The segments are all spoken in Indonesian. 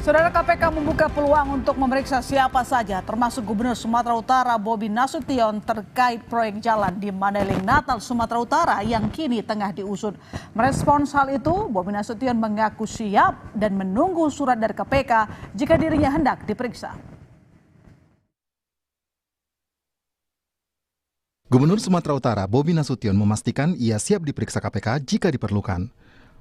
Saudara, KPK membuka peluang untuk memeriksa siapa saja, termasuk Gubernur Sumatera Utara Bobi Nasution terkait proyek jalan di Mandailing Natal, Sumatera Utara yang kini tengah diusut. Merespons hal itu, Bobi Nasution mengaku siap dan menunggu surat dari KPK jika dirinya hendak diperiksa. Gubernur Sumatera Utara Bobi Nasution memastikan ia siap diperiksa KPK jika diperlukan.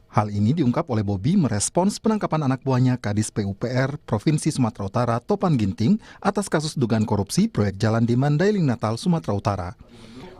Hal ini diungkap oleh Bobi merespons penangkapan anak buahnya Kadis PUPR Provinsi Sumatera Utara Topan Ginting atas kasus dugaan korupsi proyek jalan di Mandailing Natal, Sumatera Utara.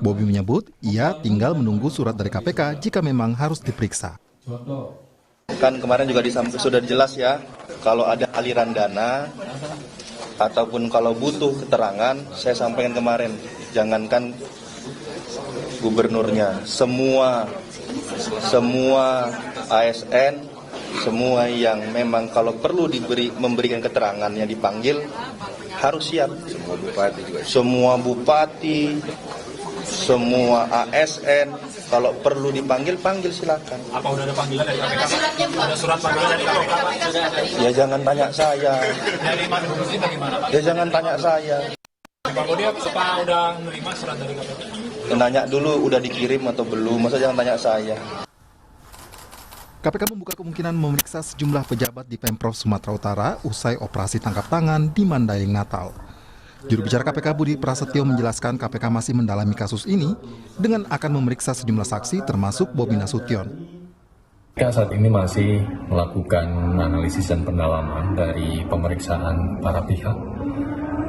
Bobi menyebut ia tinggal menunggu surat dari KPK jika memang harus diperiksa. Kan kemarin juga sudah jelas ya, kalau ada aliran dana ataupun kalau butuh keterangan, saya sampaikan kemarin, jangankan gubernurnya, semua ASN, semua yang memang kalau perlu memberikan keterangan yang dipanggil harus siap. Semua bupati, semua ASN, kalau perlu dipanggil, panggil silakan. Apa udah ada panggilan dari KPK? Ada surat panggilan dari KPK, Pak? Ya jangan tanya saya. Dari Mas Budi bagaimana, Pak? Ya jangan tanya saya. Pak Budi, apa udah menerima surat dari KPK? Nanya dulu udah dikirim atau belum, masa jangan tanya saya. KPK membuka kemungkinan memeriksa sejumlah pejabat di Pemprov Sumatera Utara usai operasi tangkap tangan di Mandailing Natal. Juru bicara KPK Budi Prasetyo menjelaskan KPK masih mendalami kasus ini dengan akan memeriksa sejumlah saksi termasuk Bobi Nasution. KPK saat ini masih melakukan analisis dan pendalaman dari pemeriksaan para pihak,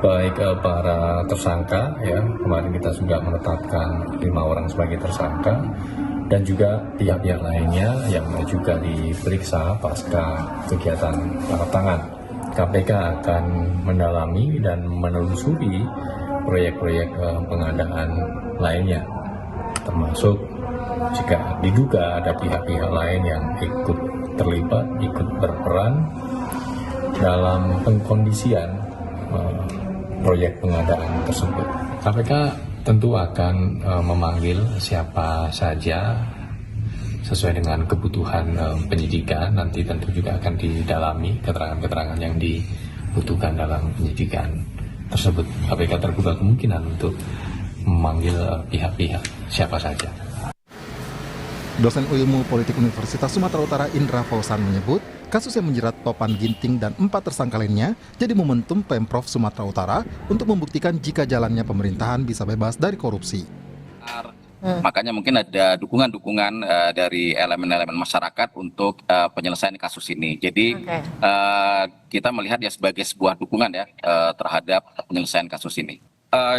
baik para tersangka, ya kemarin kita sudah menetapkan 5 orang sebagai tersangka, dan juga pihak-pihak lainnya yang juga diperiksa pasca kegiatan tangkap tangan. KPK akan mendalami dan menelusuri proyek-proyek pengadaan lainnya, termasuk jika diduga ada pihak-pihak lain yang ikut terlibat, ikut berperan dalam pengkondisian proyek pengadaan tersebut. KPK tentu akan memanggil siapa saja sesuai dengan kebutuhan penyidikan. Nanti tentu juga akan didalami keterangan-keterangan yang dibutuhkan dalam penyidikan tersebut. KPK terbuka kemungkinan untuk memanggil pihak-pihak siapa saja. Dosen Ilmu Politik Universitas Sumatera Utara Indra Fausan menyebut kasus yang menjerat Topan Ginting dan 4 tersangka lainnya jadi momentum Pemprov Sumatera Utara untuk membuktikan jika jalannya pemerintahan bisa bebas dari korupsi. Makanya mungkin ada dukungan-dukungan dari elemen-elemen masyarakat untuk penyelesaian kasus ini. Jadi kita melihat ya sebagai sebuah dukungan ya terhadap penyelesaian kasus ini.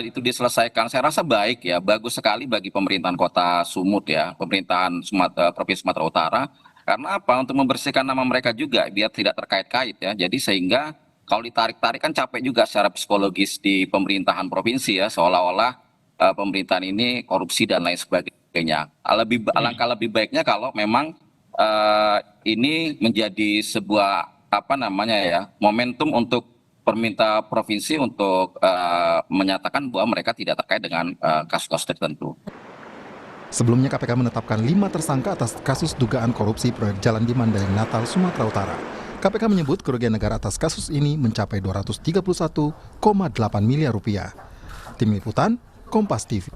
Itu diselesaikan, saya rasa baik ya, bagus sekali bagi pemerintahan Kota Sumut ya, pemerintahan Provinsi Sumatera Utara. Karena apa? Untuk membersihkan nama mereka juga biar tidak terkait-kait ya. Jadi sehingga kalau ditarik-tarik kan capek juga secara psikologis di pemerintahan provinsi ya, seolah-olah pemerintahan ini korupsi dan lain sebagainya. Alangkah lebih baiknya kalau memang ini menjadi sebuah momentum untuk pemerintah provinsi untuk menyatakan bahwa mereka tidak terkait dengan kasus-kasus tertentu. Sebelumnya KPK menetapkan 5 tersangka atas kasus dugaan korupsi proyek jalan di Mandailing Natal, Sumatera Utara. KPK menyebut kerugian negara atas kasus ini mencapai 231,8 miliar rupiah. Tim Liputan, Kompas TV.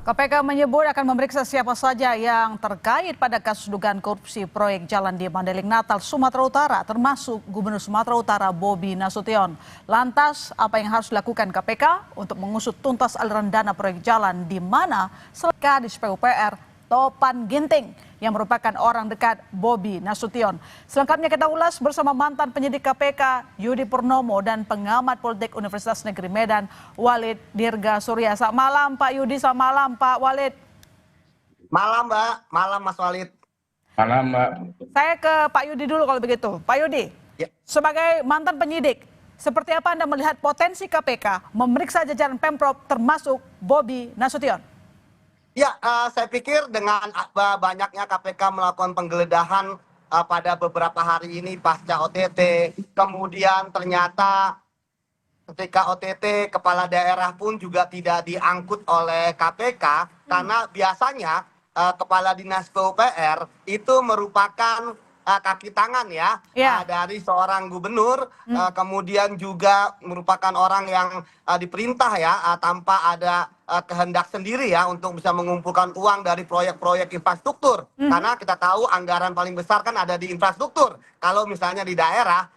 KPK menyebut akan memeriksa siapa saja yang terkait pada kasus dugaan korupsi proyek jalan di Mandailing Natal, Sumatera Utara, termasuk Gubernur Sumatera Utara Bobi Nasution. Lantas, apa yang harus dilakukan KPK untuk mengusut tuntas aliran dana proyek jalan di mana Kadis PUPR Topan Ginting yang merupakan orang dekat Bobi Nasution. Selengkapnya kita ulas bersama mantan penyidik KPK Yudi Purnomo dan pengamat politik Universitas Negeri Medan Walid Dirga Surya. Selamat malam Pak Yudi, selamat malam Pak Walid. Malam Mbak, malam Mas Walid. Malam Mbak. Saya ke Pak Yudi dulu kalau begitu. Pak Yudi, Ya. sebagai mantan penyidik, seperti apa Anda melihat potensi KPK memeriksa jajaran Pemprov termasuk Bobi Nasution? Ya, saya pikir dengan banyaknya KPK melakukan penggeledahan pada beberapa hari ini pasca OTT, kemudian ternyata ketika OTT kepala daerah pun juga tidak diangkut oleh KPK karena biasanya kepala dinas PUPR itu merupakan kaki tangan ya, Ya. dari seorang gubernur, kemudian juga merupakan orang yang diperintah ya, tanpa ada kehendak sendiri ya untuk bisa mengumpulkan uang dari proyek-proyek infrastruktur. Karena kita tahu anggaran paling besar kan ada di infrastruktur. Kalau misalnya di daerah,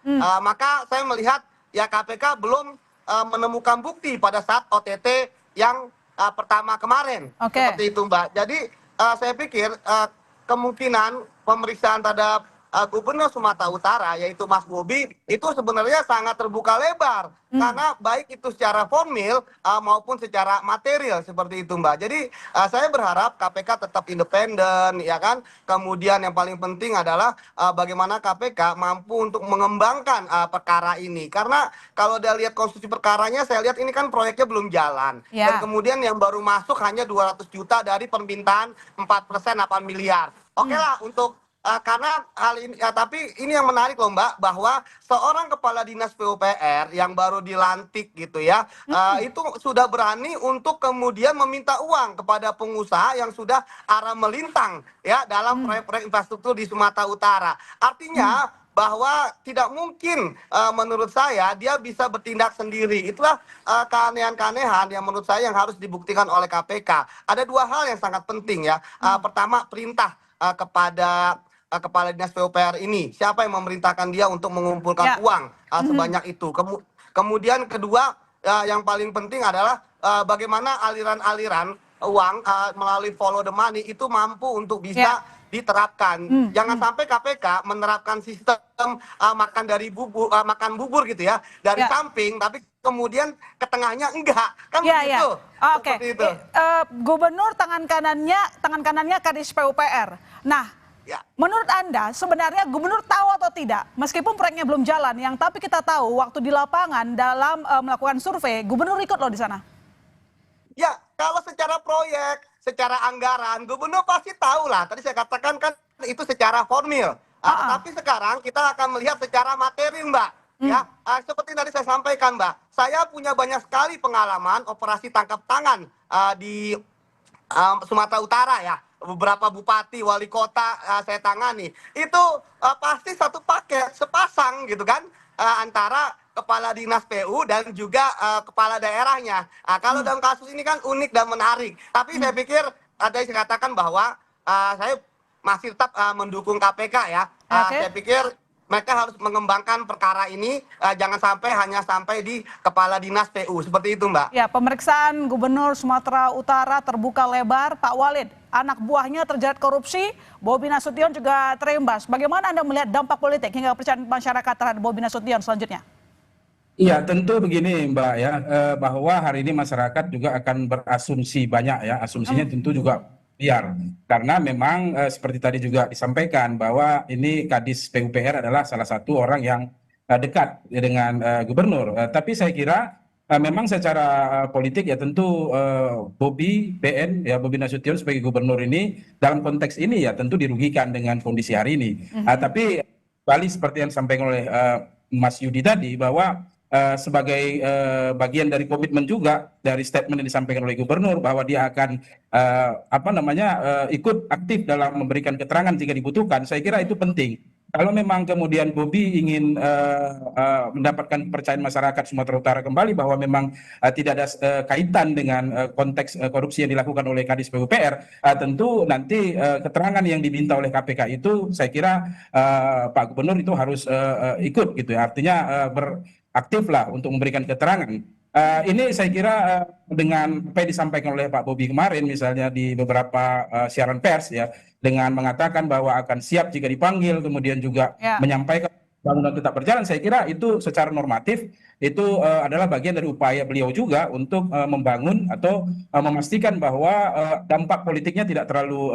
maka saya melihat ya KPK belum menemukan bukti pada saat OTT yang pertama kemarin. Oke. Seperti itu Mbak. Jadi saya pikir kemungkinan pemeriksaan terhadap Gubernur Sumatera Utara yaitu Mas Bobi itu sebenarnya sangat terbuka lebar karena baik itu secara formil maupun secara material seperti itu Mbak. Jadi saya berharap KPK tetap independen ya kan. Kemudian yang paling penting adalah bagaimana KPK mampu untuk mengembangkan perkara ini karena kalau dia lihat konstruksi perkaranya saya lihat ini kan proyeknya belum jalan. Ya. Dan kemudian yang baru masuk hanya 200 juta dari permintaan 4% 8 miliar. Oke lah untuk karena hal ini tapi ini yang menarik loh Mbak bahwa seorang kepala dinas PUPR yang baru dilantik gitu ya itu sudah berani untuk kemudian meminta uang kepada pengusaha yang sudah arah melintang ya dalam proyek-proyek infrastruktur di Sumatera Utara. Artinya bahwa tidak mungkin menurut saya dia bisa bertindak sendiri. Itulah keanehan-keanehan yang menurut saya yang harus dibuktikan oleh KPK. Ada dua hal yang sangat penting ya. Pertama perintah kepada kepala dinas PUPR ini. Siapa yang memerintahkan dia untuk mengumpulkan uang sebanyak itu. Kemudian kedua yang paling penting adalah bagaimana aliran-aliran uang melalui follow the money itu mampu untuk bisa diterapkan. Jangan sampai KPK menerapkan sistem makan bubur gitu ya dari samping, tapi kemudian ke tengahnya enggak kan begitu. Oke. Gubernur tangan kanannya Kadis PUPR. Nah, menurut Anda sebenarnya gubernur tahu atau tidak meskipun proyeknya belum jalan tapi kita tahu waktu di lapangan dalam melakukan survei gubernur ikut loh di sana. Ya, kalau secara proyek, secara anggaran, gubernur pasti tahu lah. Tadi saya katakan kan itu secara formil. Tapi sekarang kita akan melihat secara materi, Mbak. Ya, seperti tadi saya sampaikan, Mbak. Saya punya banyak sekali pengalaman operasi tangkap tangan di Sumatera Utara ya. Beberapa bupati, wali kota saya tangani. Itu pasti satu paket, sepasang gitu kan. Antara kepala dinas PU dan juga kepala daerahnya. Kalau dalam kasus ini kan unik dan menarik. Tapi saya pikir ada yang saya katakan bahwa saya masih tetap mendukung KPK ya. Saya pikir mereka harus mengembangkan perkara ini, jangan sampai hanya sampai di kepala dinas PU. Seperti itu Mbak. Ya, pemeriksaan Gubernur Sumatera Utara terbuka lebar. Pak Walid, anak buahnya terjerat korupsi, Bobi Nasution juga terimbas. Bagaimana Anda melihat dampak politik hingga kepercayaan masyarakat terhadap Bobi Nasution selanjutnya? Iya, tentu begini Mbak ya, bahwa hari ini masyarakat juga akan berasumsi banyak ya, asumsinya tentu juga liar. Karena memang seperti tadi juga disampaikan bahwa ini Kadis PUPR adalah salah satu orang yang dekat dengan gubernur. Tapi saya kira memang secara politik ya tentu Bobi Nasution sebagai gubernur ini dalam konteks ini ya tentu dirugikan dengan kondisi hari ini. Tapi balik seperti yang disampaikan oleh Mas Yudi tadi bahwa sebagai bagian dari komitmen juga dari statement yang disampaikan oleh gubernur bahwa dia akan ikut aktif dalam memberikan keterangan jika dibutuhkan. Saya kira itu penting. Kalau memang kemudian Bobi ingin mendapatkan kepercayaan masyarakat Sumatera Utara kembali bahwa memang tidak ada kaitan dengan konteks korupsi yang dilakukan oleh Kadis PUPR, tentu nanti keterangan yang diminta oleh KPK itu saya kira Pak Gubernur itu harus ikut gitu ya. Artinya aktif lah untuk memberikan keterangan. Ini saya kira dengan apa yang disampaikan oleh Pak Bobi kemarin misalnya di beberapa siaran pers ya dengan mengatakan bahwa akan siap jika dipanggil kemudian juga menyampaikan bangunan tetap berjalan, saya kira itu secara normatif itu adalah bagian dari upaya beliau juga untuk membangun atau memastikan bahwa dampak politiknya tidak terlalu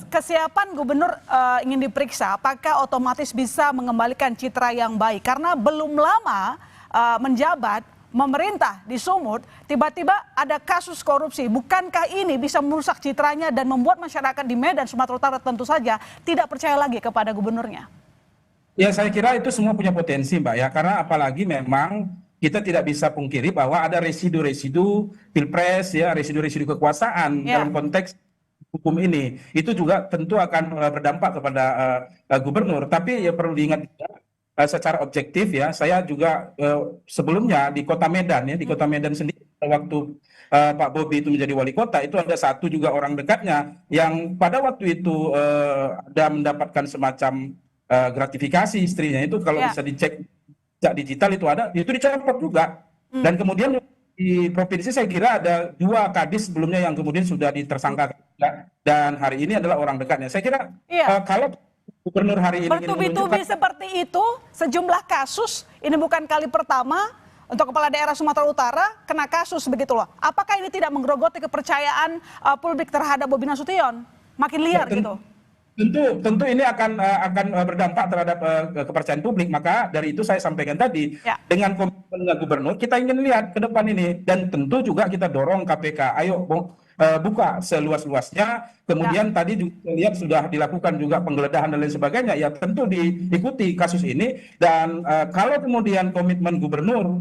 kesiapan gubernur ingin diperiksa, apakah otomatis bisa mengembalikan citra yang baik? Karena belum lama menjabat, memerintah di Sumut, tiba-tiba ada kasus korupsi. Bukankah ini bisa merusak citranya dan membuat masyarakat di Medan, Sumatera Utara tentu saja tidak percaya lagi kepada gubernurnya? Ya saya kira itu semua punya potensi Mbak ya, karena apalagi memang kita tidak bisa pungkiri bahwa ada residu-residu pilpres ya, residu-residu kekuasaan dalam konteks hukum ini. Itu juga tentu akan berdampak kepada gubernur. Tapi ya perlu diingat juga, secara objektif ya, saya juga sebelumnya di Kota Medan ya, di Kota Medan sendiri waktu Pak Bobi itu menjadi wali kota, itu ada satu juga orang dekatnya yang pada waktu itu ada mendapatkan semacam gratifikasi istrinya itu, kalau bisa dicek jejak digital itu ada, itu dicopot juga. Dan kemudian di provinsi saya kira ada 2 kadis sebelumnya yang kemudian sudah ditersangkakan, dan hari ini adalah orang dekatnya. Saya kira kalau gubernur hari ini bertubi-tubi seperti itu, sejumlah kasus, ini bukan kali pertama untuk kepala daerah Sumatera Utara kena kasus begitu loh. Apakah ini tidak menggerogoti kepercayaan publik terhadap Bobi Nasution? Makin liar gitu. Tentu ini akan berdampak terhadap kepercayaan publik. Maka dari itu saya sampaikan tadi, dengan komitmen gubernur kita ingin lihat ke depan ini, dan tentu juga kita dorong KPK, ayo buka seluas-luasnya. Kemudian tadi juga lihat sudah dilakukan juga penggeledahan dan lain sebagainya, ya tentu diikuti kasus ini. Dan kalau kemudian komitmen gubernur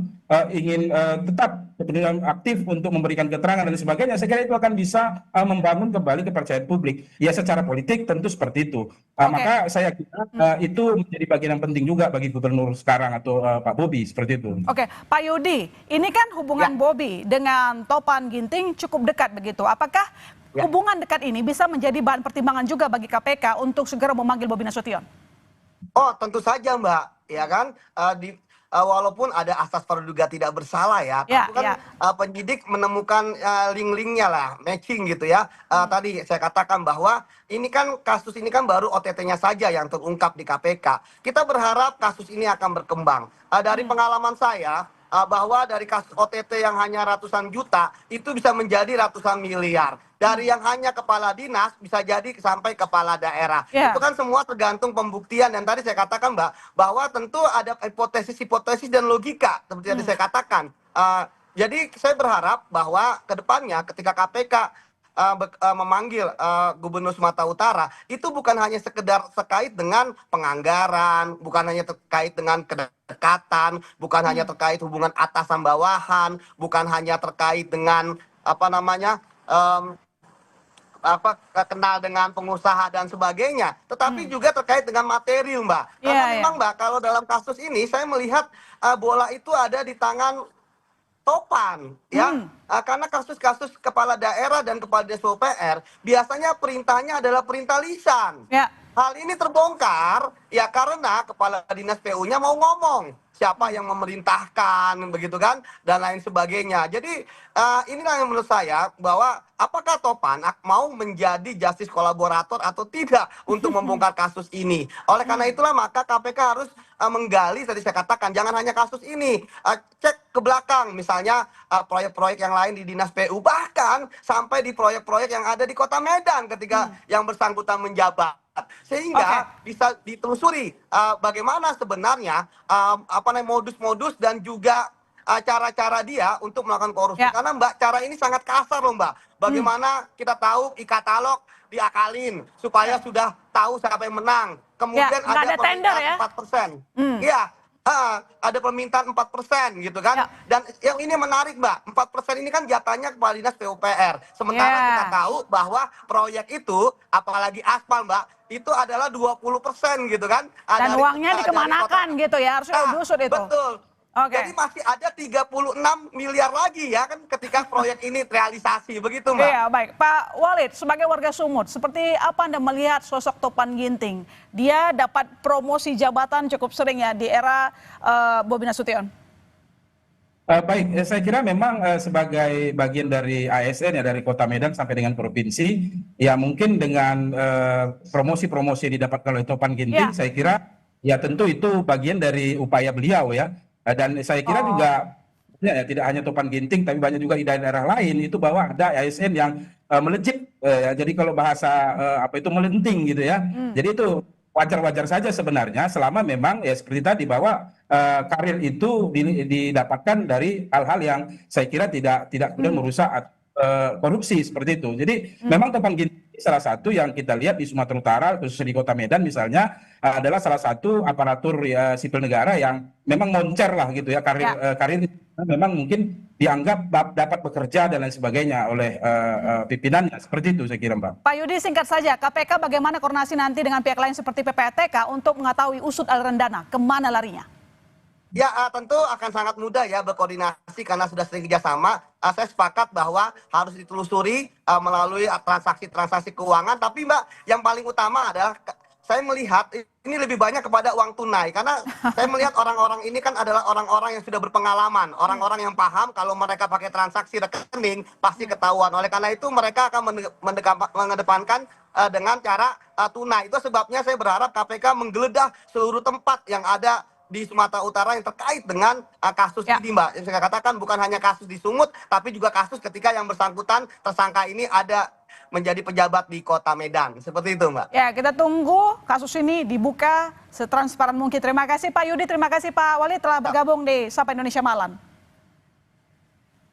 ingin tetap kemudian aktif untuk memberikan keterangan dan sebagainya, saya kira itu akan bisa membangun kembali kepercayaan publik. Ya secara politik tentu seperti itu. Maka saya kira itu menjadi bagian yang penting juga bagi gubernur sekarang atau Pak Bobi, seperti itu. Oke, Pak Yudi, ini kan hubungan Bobi dengan Topan Ginting cukup dekat begitu. Apakah hubungan dekat ini bisa menjadi bahan pertimbangan juga bagi KPK untuk segera memanggil Bobi Nasution? Oh, tentu saja, Mbak. Ya kan, walaupun ada asas praduga tidak bersalah ya, tapi kan penyidik menemukan link-linknya lah, matching gitu ya. Tadi saya katakan bahwa ini kan kasus ini kan baru OTT-nya saja yang terungkap di KPK. Kita berharap kasus ini akan berkembang. Dari pengalaman saya, bahwa dari kasus OTT yang hanya ratusan juta itu bisa menjadi ratusan miliar. Dari yang hanya kepala dinas bisa jadi sampai kepala daerah. Itu kan semua tergantung pembuktian. Dan tadi saya katakan, Mbak, bahwa tentu ada hipotesis dan logika seperti yang saya katakan. Jadi saya berharap bahwa ke depannya ketika KPK memanggil Gubernur Sumatera Utara, itu bukan hanya sekedar terkait dengan penganggaran, bukan hanya terkait dengan kedekatan, bukan hanya terkait hubungan atasan bawahan, bukan hanya terkait dengan kenal dengan pengusaha dan sebagainya, tetapi juga terkait dengan material, Mbak. Karena memang, Mbak, kalau dalam kasus ini saya melihat bola itu ada di tangan Topan, ya. Karena kasus-kasus kepala daerah dan kepala dinas PUPR biasanya perintahnya adalah perintah lisan. Hal ini terbongkar ya karena kepala dinas PU-nya mau ngomong siapa yang memerintahkan, begitu kan, dan lain sebagainya. Jadi inilah yang menurut saya bahwa apakah Topan mau menjadi justice kolaborator atau tidak untuk membongkar kasus ini. Oleh karena itulah maka KPK harus menggali, tadi saya katakan, jangan hanya kasus ini, cek ke belakang, misalnya proyek-proyek yang lain di dinas PU, bahkan sampai di proyek-proyek yang ada di Kota Medan ketika yang bersangkutan menjabat. Sehingga bisa ditelusuri bagaimana sebenarnya modus-modus dan juga cara-cara dia untuk melakukan korupsi. Karena, Mbak, cara ini sangat kasar loh, Mbak. Bagaimana kita tahu e-katalog diakalin supaya sudah tahu siapa yang menang. Kemudian ada permintaan 4%. Iya, ada permintaan 4% gitu kan. Dan yang ini menarik, Mbak, 4% ini kan jatahnya kepala dinas PUPR. Sementara kita tahu bahwa proyek itu, apalagi aspal, Mbak, itu adalah 20% gitu kan. Dan uangnya dikemanakan gitu ya, harusnya diusut itu. Betul. Jadi masih ada 36 miliar lagi ya kan ketika proyek ini realisasi, begitu, Mbak. Iya, baik. Pak Walid, sebagai warga Sumut, seperti apa Anda melihat sosok Topan Ginting? Dia dapat promosi jabatan cukup sering ya di era Bobi Nasution. Baik, saya kira memang sebagai bagian dari ASN ya, dari Kota Medan sampai dengan provinsi, ya mungkin dengan promosi-promosi yang didapatkan oleh Topan Ginting, saya kira ya tentu itu bagian dari upaya beliau ya. Dan saya kira juga ya, tidak hanya Topan Ginting, tapi banyak juga di daerah lain itu bahwa ada ASN yang melejit, jadi kalau bahasa melenting gitu ya. Jadi itu wajar-wajar saja sebenarnya selama memang ya seperti tadi bahwa karir itu didapatkan dari hal-hal yang saya kira tidak kemudian merusak korupsi seperti itu. Jadi memang Topan Ginting salah satu yang kita lihat di Sumatera Utara, khususnya di Kota Medan misalnya, adalah salah satu aparatur ya, sipil negara yang memang moncer lah gitu ya, karir memang mungkin dianggap dapat bekerja dan lain sebagainya oleh pimpinannya. Seperti itu saya kira, Mbak. Pak Yudi, singkat saja, KPK bagaimana koordinasi nanti dengan pihak lain seperti PPATK untuk mengetahui usut aliran dana, kemana larinya? Ya, tentu akan sangat mudah ya berkoordinasi karena sudah sering kerjasama. Saya sepakat bahwa harus ditelusuri melalui transaksi-transaksi keuangan. Tapi Mbak, yang paling utama adalah saya melihat ini lebih banyak kepada uang tunai. Karena saya melihat orang-orang ini kan adalah orang-orang yang sudah berpengalaman. Orang-orang yang paham kalau mereka pakai transaksi rekening pasti ketahuan. Oleh karena itu mereka akan mengedepankan dengan cara tunai. Itu sebabnya saya berharap KPK menggeledah seluruh tempat yang ada di Sumatera Utara yang terkait dengan kasus ini, Mbak. Yang saya katakan bukan hanya kasus di Sumut, tapi juga kasus ketika yang bersangkutan tersangka ini ada menjadi pejabat di Kota Medan. Seperti itu, Mbak. Ya, kita tunggu kasus ini dibuka setransparan mungkin. Terima kasih Pak Yudi, terima kasih Pak Wali telah bergabung di Sapa Indonesia Malam.